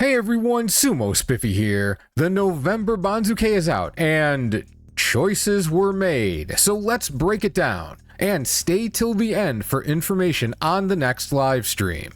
Hey everyone, Sumo Spiffy here. The November Banzuke is out, and choices were made. So let's break it down, and stay till the end for information on the next live stream.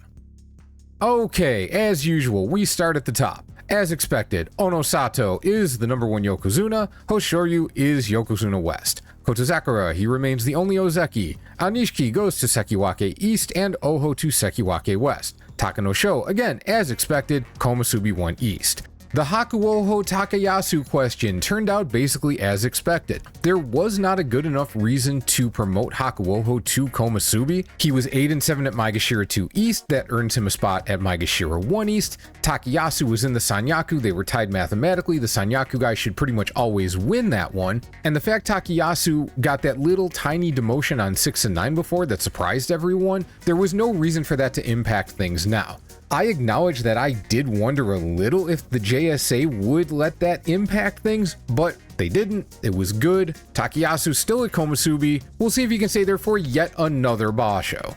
Okay, as usual, we start at the top. As expected, Onosato is the number one Yokozuna, Hoshoryu is Yokozuna West. Kotozakura, he remains the only Ozeki. Anishiki goes to Sekiwake East and Oho to Sekiwake West. Takanosho, again, as expected, Komusubi 1 East. The Hakuoho Takayasu question turned out basically as expected. There was not a good enough reason to promote Hakuoho to Komusubi. He was 8-7 at Maegashira 2 East, that earns him a spot at Maegashira 1 East. Takayasu was in the Sanyaku, they were tied mathematically, the Sanyaku guy should pretty much always win that one. And the fact Takayasu got that little tiny demotion on 6 and 9 before that surprised everyone, there was no reason for that to impact things now. I acknowledge that I did wonder a little if the JSA would let that impact things, but they didn't. It was good. Takayasu's still at Komusubi. We'll see if he can stay there for yet another Basho.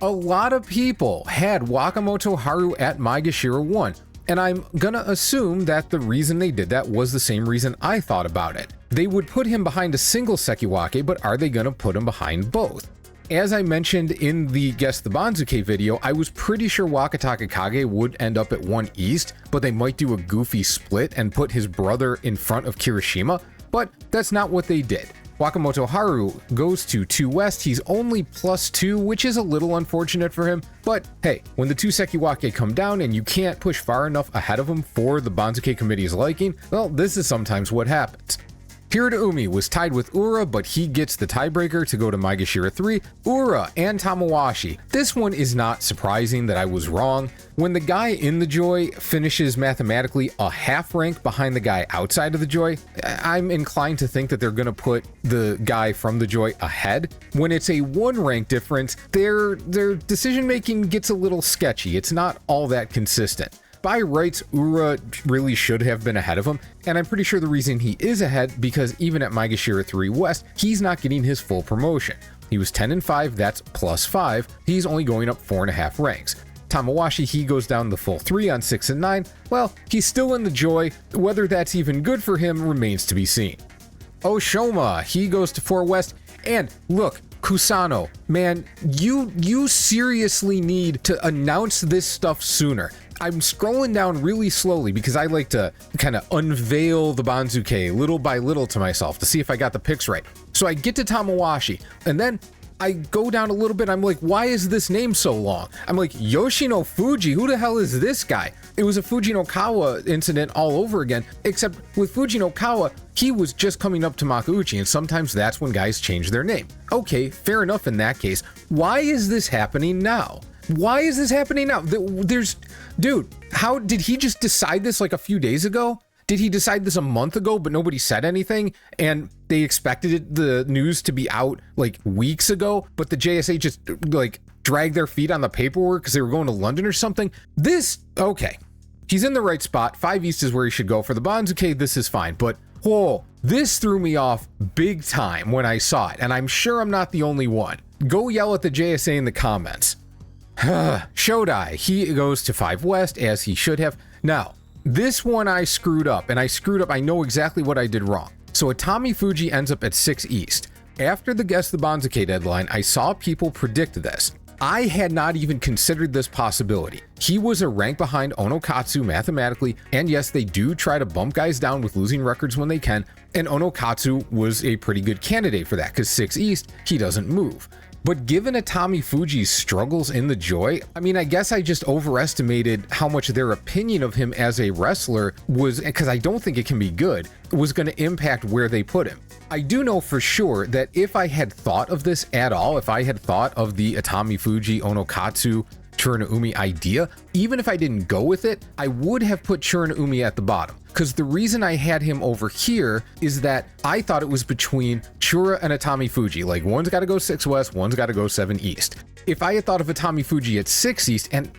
A lot of people had Wakamoto Haru at Maegashira 1, and I'm gonna assume that the reason they did that was the same reason I thought about it. They would put him behind a single Sekiwake, but are they gonna put him behind both? As I mentioned in the Guess the Banzuke video, I was pretty sure Wakataka Kage would end up at 1 East, but they might do a goofy split and put his brother in front of Kirishima, but that's not what they did. Wakamoto Haru goes to 2 West, he's only +2, which is a little unfortunate for him, but hey, when the 2 Sekiwake come down and you can't push far enough ahead of them for the Banzuke committee's liking, well, this is sometimes what happens. Hiraumi was tied with Ura, but he gets the tiebreaker to go to Maegashira 3, Ura and Tamawashi. This one is not surprising that I was wrong. When the guy in the Joy finishes mathematically a half rank behind the guy outside of the Joy, I'm inclined to think that they're going to put the guy from the Joy ahead. When it's a 1 rank difference, their decision making gets a little sketchy. It's not all that consistent. By rights, Ura really should have been ahead of him, and I'm pretty sure the reason he is ahead because even at Maegashira 3 West, he's not getting his full promotion. He was 10-5, that's +5, he's only going up 4.5 ranks. Tamawashi, he goes down the full 3 on 6 and 9, well, he's still in the Joy, whether that's even good for him remains to be seen. Oshoma, he goes to 4 West, and look, Kusano, man, you seriously need to announce this stuff sooner. I'm scrolling down really slowly because I like to kind of unveil the Banzuke little by little to myself to see if I got the picks right. So I get to Tamawashi, and then I go down a little bit. I'm like, why is this name so long? I'm like, Yoshino Fuji, who the hell is this guy? It was a Fujinokawa incident all over again, except with Fujinokawa, he was just coming up to Makuuchi, and sometimes that's when guys change their name. Okay, fair enough in that case. Why is this happening now? Why is this happening now? Dude, how did he just decide this like a few days ago? Did he decide this a month ago, but nobody said anything? And they expected the news to be out like weeks ago, but the JSA just like dragged their feet on the paperwork because they were going to London or something? Okay. He's in the right spot. 5 East is where he should go. For the Banzuke, this is fine. But, whoa, this threw me off big time when I saw it. And I'm sure I'm not the only one. Go yell at the JSA in the comments. Shodai, he goes to 5 West, as he should have. Now, this one I screwed up, and I know exactly what I did wrong. So Atami Fuji ends up at 6 East. After the Guess the Banzuke deadline, I saw people predict this. I had not even considered this possibility. He was a rank behind Onokatsu mathematically, and yes, they do try to bump guys down with losing records when they can, and Onokatsu was a pretty good candidate for that, because 6 East, he doesn't move. But given Atami Fuji's struggles in the Joy, I mean, I guess I just overestimated how much their opinion of him as a wrestler was, because I don't think it can be good, was going to impact where they put him. I do know for sure that if I had thought of this at all, if I had thought of the Atami Fuji Onokatsu Churinaumi idea, even if I didn't go with it, I would have put Churinaumi at the bottom. Because the reason I had him over here is that I thought it was between Chura and Atami Fuji. Like, one's got to go 6 West, one's got to go 7 East. If I had thought of Atami Fuji at 6 East, and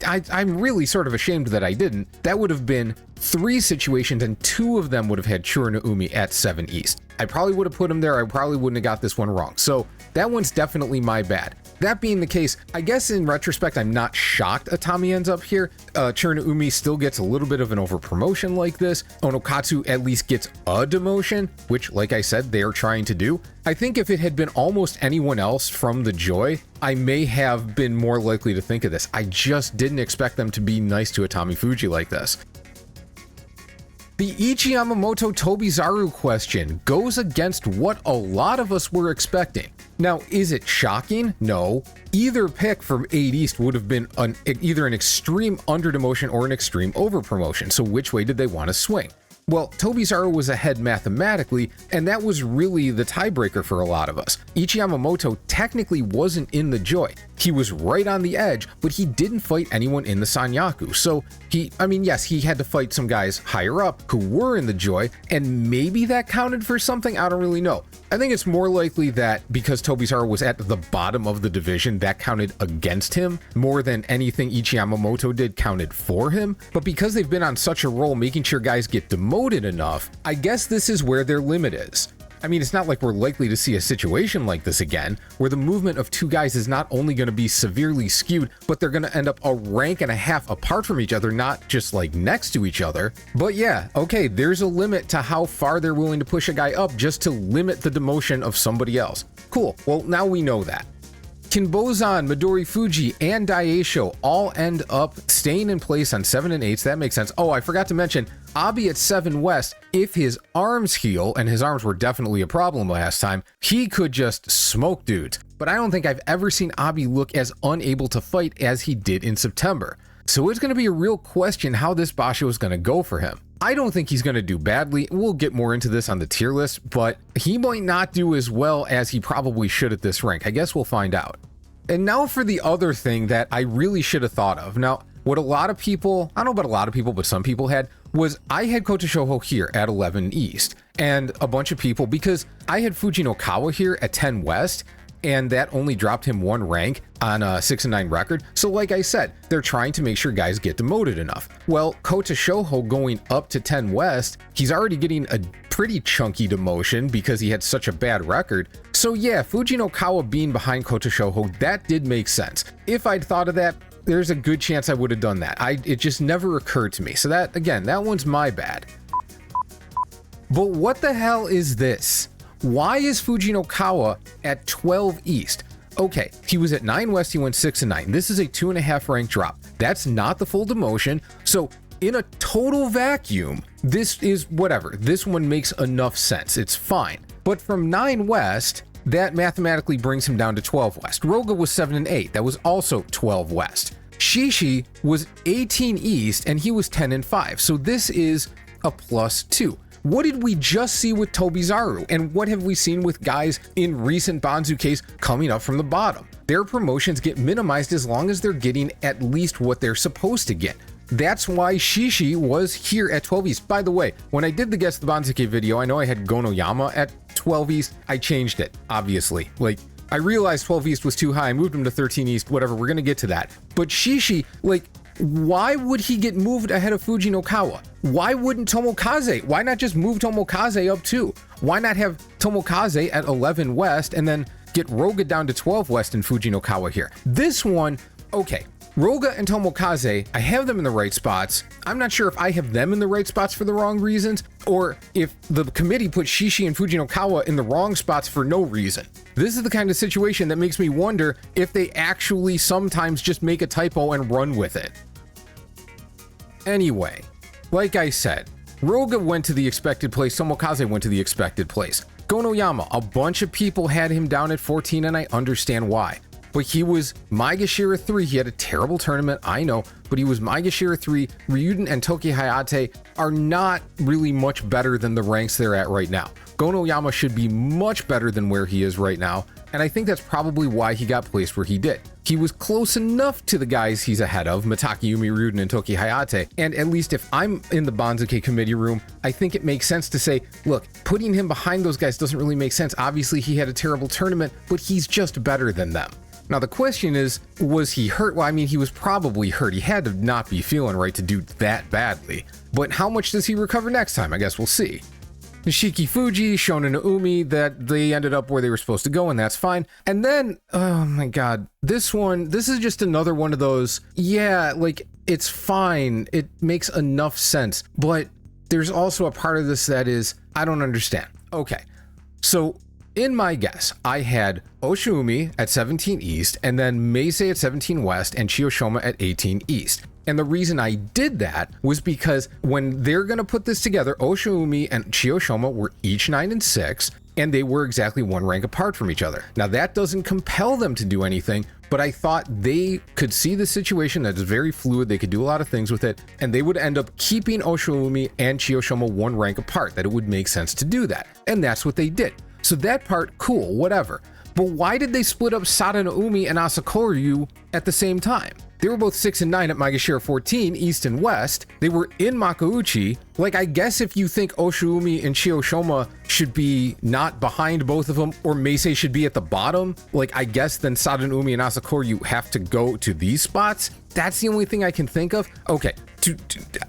I'm really sort of ashamed that I didn't, that would have been 3 situations, and 2 of them would have had Churinaumi at 7 East. I probably would have put him there. I probably wouldn't have got this one wrong. So that one's definitely my bad. That being the case, I guess in retrospect, I'm not shocked Atami ends up here. Umi still gets a little bit of an overpromotion like this. Onokatsu at least gets a demotion, which, like I said, they are trying to do. I think if it had been almost anyone else from the Joy, I may have been more likely to think of this. I just didn't expect them to be nice to Atami Fuji like this. The Ichi Yamamoto Tobizaru question goes against what a lot of us were expecting. Now, is it shocking? No. Either pick from 8 East would have been either an extreme under demotion or an extreme over promotion, so which way did they want to swing? Well, Tobizaru was ahead mathematically, and that was really the tiebreaker for a lot of us. Ichi Yamamoto technically wasn't in the Joy. He was right on the edge, but he didn't fight anyone in the Sanyaku. So yes, he had to fight some guys higher up who were in the Joy, and maybe that counted for something, I don't really know. I think it's more likely that because Tobizaru was at the bottom of the division, that counted against him more than anything Ichi Yamamoto did counted for him. But because they've been on such a roll making sure guys get demoted enough, I guess this is where their limit is. I mean, it's not like we're likely to see a situation like this again, where the movement of two guys is not only going to be severely skewed, but they're going to end up a rank and a half apart from each other, not just like next to each other. But yeah, okay, there's a limit to how far they're willing to push a guy up just to limit the demotion of somebody else. Cool, well, now we know that. Kinbozan, Midori Fuji, and Daisho all end up staying in place on 7 and 8s. That makes sense. Oh, I forgot to mention, Abi at 7 West, if his arms heal, and his arms were definitely a problem last time, he could just smoke dudes. But I don't think I've ever seen Abi look as unable to fight as he did in September. So it's going to be a real question how this Basho is going to go for him. I don't think he's going to do badly. We'll get more into this on the tier list, but he might not do as well as he probably should at this rank. I guess we'll find out. And now for the other thing that I really should have thought of. Now, what a lot of people, I don't know about a lot of people, but some people had, was I had Kota Shoho here at 11 East, and a bunch of people, because I had Fujinokawa here at 10 West, and that only dropped him 1 rank on a 6 and 9 record. So like I said, they're trying to make sure guys get demoted enough. Well, Kota Shoho going up to 10 West, he's already getting a pretty chunky demotion because he had such a bad record. So yeah, Fujinokawa being behind Kota Shoho, that did make sense. If I'd thought of that, there's a good chance I would have done that. It just never occurred to me. So that, again, that one's my bad. But what the hell is this? Why is Fujinokawa at 12 East? Okay, he was at 9 West, he went 6 and 9. This is a 2.5 rank drop. That's not the full demotion. So in a total vacuum, this is whatever. This one makes enough sense. It's fine. But from 9 West, that mathematically brings him down to 12 West. Roga was 7 and 8. That was also 12 West. Shishi was 18 East and he was 10 and 5. So this is a +2. What did we just see with Tobizaru, and what have we seen with guys in recent Banzuke's coming up from the bottom? Their promotions get minimized as long as they're getting at least what they're supposed to get. That's why Shishi was here at 12 East. By the way, when I did the Guess the Banzuke video, I know I had Gonoyama at 12 East. I changed it, obviously. Like, I realized 12 East was too high. I moved him to 13 East, whatever. We're going to get to that. But Shishi, like, why would he get moved ahead of Fujinokawa? Why wouldn't Tomokaze? Why not just move Tomokaze up too? Why not have Tomokaze at 11 West and then get Roga down to 12 West and Fujinokawa here? This one, okay. Roga and Tomokaze, I have them in the right spots. I'm not sure if I have them in the right spots for the wrong reasons, or if the committee put Shishi and Fujinokawa in the wrong spots for no reason. This is the kind of situation that makes me wonder if they actually sometimes just make a typo and run with it. Anyway, like I said, Roga went to the expected place, Tomokaze went to the expected place. Gonoyama, a bunch of people had him down at 14, and I understand why. But he was Maegashira 3. He had a terrible tournament, I know, but he was Maegashira 3. Ryuden and Toki Hayate are not really much better than the ranks they're at right now. Gonoyama should be much better than where he is right now, and I think that's probably why he got placed where he did. He was close enough to the guys he's ahead of, Matakayumi, Ryuden, and Toki Hayate, and at least if I'm in the Banzuke committee room, I think it makes sense to say, look, putting him behind those guys doesn't really make sense. Obviously, he had a terrible tournament, but he's just better than them. Now, the question is, was he hurt? Well, I mean, he was probably hurt. He had to not be feeling right to do that badly. But how much does he recover next time? I guess we'll see. Nishiki Fuji, Shona Naomi, that they ended up where they were supposed to go, and that's fine. And then, oh my god, this is just another one of those, yeah, like, it's fine, it makes enough sense, but there's also a part of this that is, I don't understand. Okay, so in my guess, I had Oshiumi at 17 East, and then Meisei at 17 West, and Chiyoshoma at 18 East. And the reason I did that was because when they're going to put this together, Oshiumi and Chiyoshoma were each 9 and 6, and they were exactly one rank apart from each other. Now, that doesn't compel them to do anything, but I thought they could see the situation that is very fluid, they could do a lot of things with it, and they would end up keeping Oshiumi and Chiyoshoma one rank apart, that it would make sense to do that. And that's what they did. So that part, cool, whatever. But why did they split up Sada Naomi and Asakoryu at the same time? They were both 6 and 9 at Maegashira 14, East and West. They were in Makuuchi. Like, I guess if you think Oshiumi and Chiyoshoma should be not behind both of them, or Meisei should be at the bottom, like, I guess then Sada Naomi and Asakoryu have to go to these spots. That's the only thing I can think of. Okay,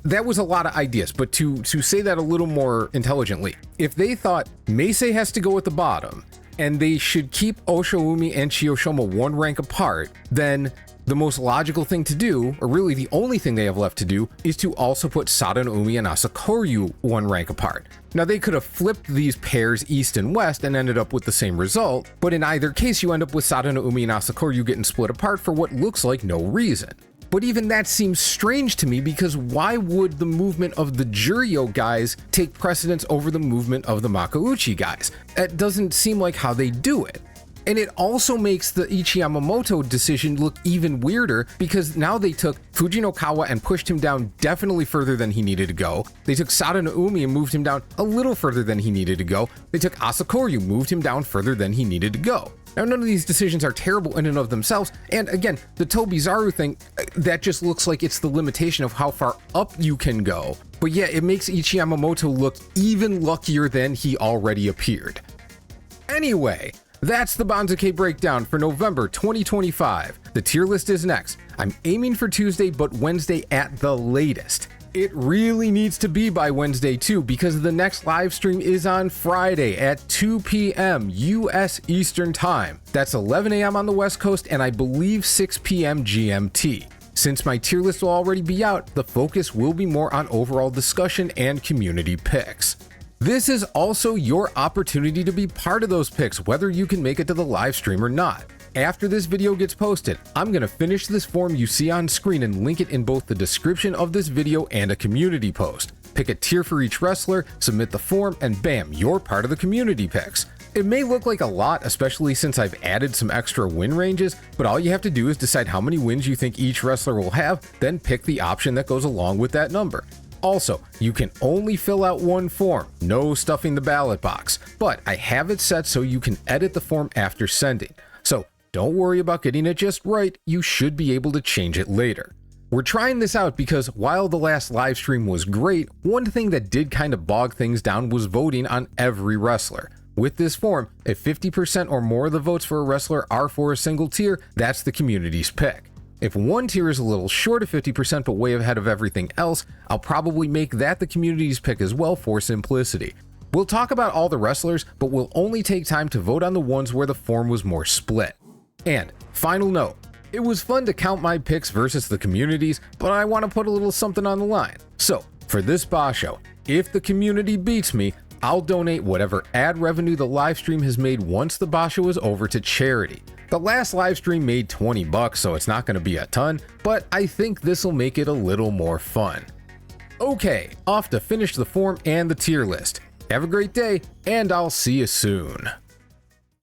that was a lot of ideas, but to say that a little more intelligently, if they thought Meisei has to go at the bottom, and they should keep Oshiumi and Chiyoshoma one rank apart, then the most logical thing to do, or really the only thing they have left to do, is to also put Sada Naomi and Asakoryu one rank apart. Now, they could have flipped these pairs East and West and ended up with the same result, but in either case you end up with Sada Naomi and Asakoryu getting split apart for what looks like no reason. But even that seems strange to me, because why would the movement of the Juryo guys take precedence over the movement of the Makuuchi guys? That doesn't seem like how they do it. And it also makes the Ichiyamamoto decision look even weirder, because now they took Fujinokawa and pushed him down definitely further than he needed to go. They took Sada Naomi and moved him down a little further than he needed to go. They took Asakoryu, moved him down further than he needed to go. Now, none of these decisions are terrible in and of themselves, and again, the Tobizaru thing, that just looks like it's the limitation of how far up you can go. But yeah, it makes Ichiyamamoto look even luckier than he already appeared. Anyway, that's the Banzuke breakdown for November 2025. The tier list is next. I'm aiming for Tuesday, but Wednesday at the latest. It really needs to be by Wednesday too, because the next live stream is on Friday at 2 p.m. US Eastern Time. That's 11 a.m. on the West Coast, and I believe 6 p.m. GMT. Since my tier list will already be out, the focus will be more on overall discussion and community picks. This is also your opportunity to be part of those picks, whether you can make it to the live stream or not. After this video gets posted, I'm going to finish this form you see on screen and link it in both the description of this video and a community post. Pick a tier for each wrestler, submit the form, and bam, you're part of the community picks. It may look like a lot, especially since I've added some extra win ranges, but all you have to do is decide how many wins you think each wrestler will have, then pick the option that goes along with that number. Also, you can only fill out one form, no stuffing the ballot box, but I have it set so you can edit the form after sending. So don't worry about getting it just right, you should be able to change it later. We're trying this out because while the last live stream was great, one thing that did kind of bog things down was voting on every wrestler. With this form, if 50% or more of the votes for a wrestler are for a single tier, that's the community's pick. If one tier is a little short of 50% but way ahead of everything else, I'll probably make that the community's pick as well for simplicity. We'll talk about all the wrestlers, but we'll only take time to vote on the ones where the form was more split. And final note, it was fun to count my picks versus the communities, but I want to put a little something on the line. So for this basho, if the community beats me, I'll donate whatever ad revenue the live stream has made once the basho is over to charity. The last live stream made $20, so it's not going to be a ton, but I think this will make it a little more fun. Okay, off to finish the form and the tier list. Have a great day, and I'll see you soon.